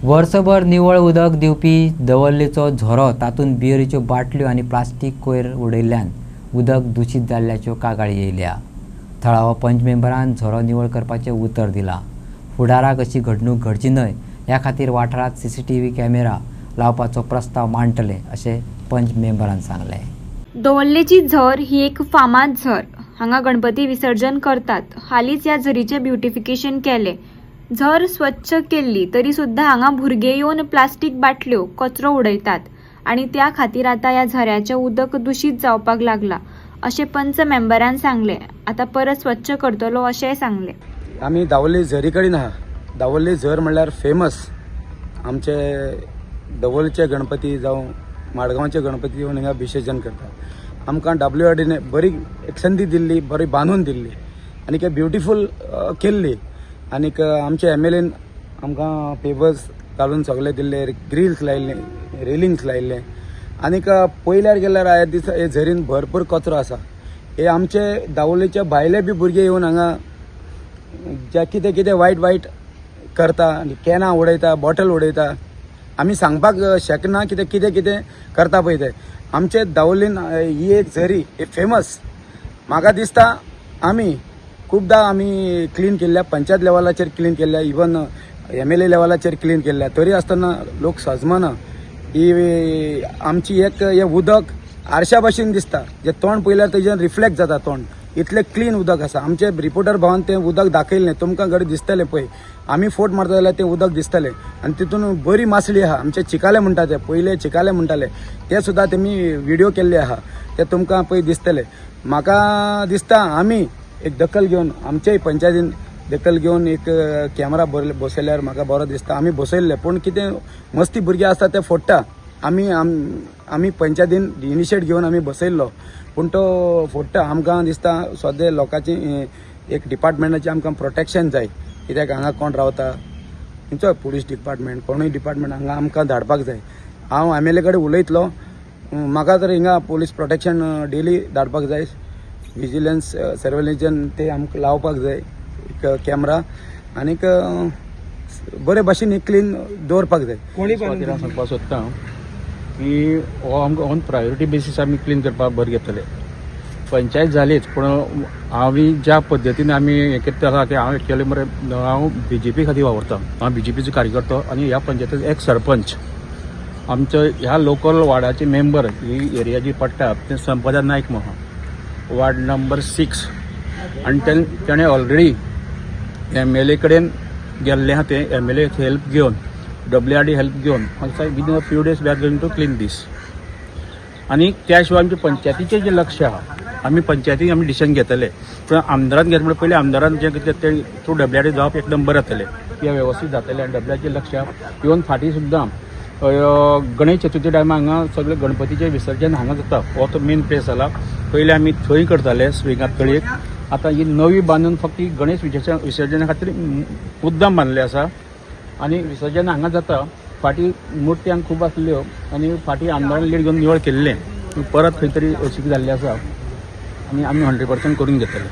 वर्षभर निवळ उदक दिवपी दवर्लेचो झरो तातूंत बियरीच्यो बाटल्यो आनी प्लास्टीक कोयर उडयल्ल्यान उदक दूषित जाल्ल्याच्यो कागाळी येयल्या। थळाव्या पंच मेंबरान झरो निवळ करपाचें उतर दिलां। फुडाराक अशी घडणूक घडची न्हय ह्या खातीर वाठारांत सीसीटीव्ही कॅमेरा लावपाचो प्रस्ताव मांडटले अशें पंच मेंबरान सांगलें। दवर्लेची झर ही एक फामाद झर। हांगा गणपती विसर्जन करतात। हालींच ह्या झरीचे ब्युटिफिकेशन केले। झर स्वच्छ केल्ली तरी सुद्धा हांगा भुरगे येवन प्लास्टीक बाटल्यो कचरो उडयतात आणि त्या खातीर आता ह्या झऱ्याचें उदक दूषित जावपाक लागला अशें पंच मेंबरान सांगले। आता परत स्वच्छ करतलो अशेंय सांगले। आमी दावोले झरी कडेन आहा। दावोले झर म्हणल्यार फेमस आमचे दवोलचे गणपती जावं माडगांवचे गणपती येवन हिंगा विसर्जन करतात। आमकां WRDने बरी एक संदी दिल्ली, बरी बांदून दिल्ली आनी ते ब्युटिफूल केल्ली। आनीक आमचे MLAन आमकां पेपर्स घालून सगळे दिल्ले, ग्रिल्स लायिल्ले, रेलिंग्स लायिल्ले। आनीक पयल्यार गेल्यार ह्या दिसा हे झरीन भरपूर कचरो आसा। हे आमचे दावोलेचे भायले बी भुरगे येवन हांगा जे कितें कितें वायट वायट करता, कॅनां उडयता, बॉटल उडयता, आमी सांगपाक शकना कितें कितें कितें करता पळय ते। आमचे दावोलीन ही एक झरी हे फेमस। म्हाका दिसता आमी खूबदां आमी क्लीन केल्ल्या, पंचायत लेवलाचेर क्लीन केल्ल्या, इवन MLA लेवलाचेर क्लीन केल्ल्या, तरी आसतना लोक सजमना। ही आमची एक हे उदक आरशा भाशेन दिसता, जे तोंड पयल्यार तेजेर रिफ्लेक्ट जाता तोंड, इतलें क्लीन उदक आसा। आमचे रिपोर्टर भावान तें उदक दाखयल्लें, तुमकां घडी दिसतलें पळय, आमी फोट मारता जाल्यार तें उदक दिसतलें। आनी तितून बरी मासळी आहा, आमचे चिकाले म्हणटा ते, पयले चिकाले म्हणटाले ते सुद्दां तेमी व्हिडिओ केल्ले आहा, ते तुमकां पळय दिसतले। म्हाका दिसता आमी एक दखल घेवन, आमचेय पंचायतीन दखल घेवन एक कॅमेरा बसयल्यार म्हाका बरो दिसता। आमी बसयल्ले, पूण कितें मस्ती भुरगे आसता ते फोडटा। आमी पंचायतीन इनिशिएट घेवन आमी बसयल्लो, पूण तो फोडटा। आमकां दिसता सद्या लोकांची एक डिपार्टमेंटाचें आमकां प्रोटेक्शन जाय, कित्याक हांगा कोण रावता, खंयचो पुलीस डिपार्टमेंट, कोणूय डिपार्टमेंट हांगा आमकां धाडपाक जाय। हांव MLA कडेन उलयतलो, म्हाका तर हिंगा पुलीस प्रोटेक्शन डेली धाडपाक जाय। विजिलन्स सर्वेलन्स ते आमकां लावपाक जाय एक कॅमेरा, आनीक बरे भाशेन क्लीन दवरपाक जाय। कोणी सांगपाक सोदता की हो आमकां ऑन प्रायोरिटी बेसीस आमी क्लीन करपाक भर घेतले। पंचायत जालीच, पूण आमी ज्या पद्दतीन आमी हें करता आसा की हांव एक्चुअली मरे हांव BJP खातीर वावरता। हांव BJPचो कार्यकर्तो आनी ह्या पंचायतीचो एक सरपंच। आमचो ह्या लोकल वार्डाचे मेंबर ही एरिया जी पडटा ते संपदा नायक म्हणून वार्ड नंबर 6, आनी तेणें ऑलरेडी MLA कडेन गेल्ले आहा। ते MLA हेल्प घेवन, WRD हेल्प घेवन within a few days we are going to clean this. आनी त्या शिवाय आमच्या पंचायतीचें जें लक्ष आहा, आमी पंचायतीन आमी डिसिजन घेतले, पूण आमदारान घेतले म्हणजे पयलीं आमदारान जें कितें तें थ्रू WRD जावप एकदम बरें जातलें, किंवा वेवस्थीत जातलें। आनी WRDचें लक्ष इवन फाटीं सुद्दां गणेश चतुर्थी टायमार हांगा सगळे गणपतीचें विसर्जन हांगा जाता। हो तो मेन प्लेस जाला। पयलीं आमी थंय करताले स्विंगात तळयेक, आतां ही नवी बांदून फक्त गणेश विसर्जना खातीर मुद्दाम बांदले आसा आनी विसर्जन हांगा जाता। फाटीं मुर्ती हांगा खूब आसल्यो आनी फाटीं आमदारान लीड घेवन निवळ केल्लें, परत खंय तरी अशीं जाल्लें आसा आनी आमी 100% करून घेतले।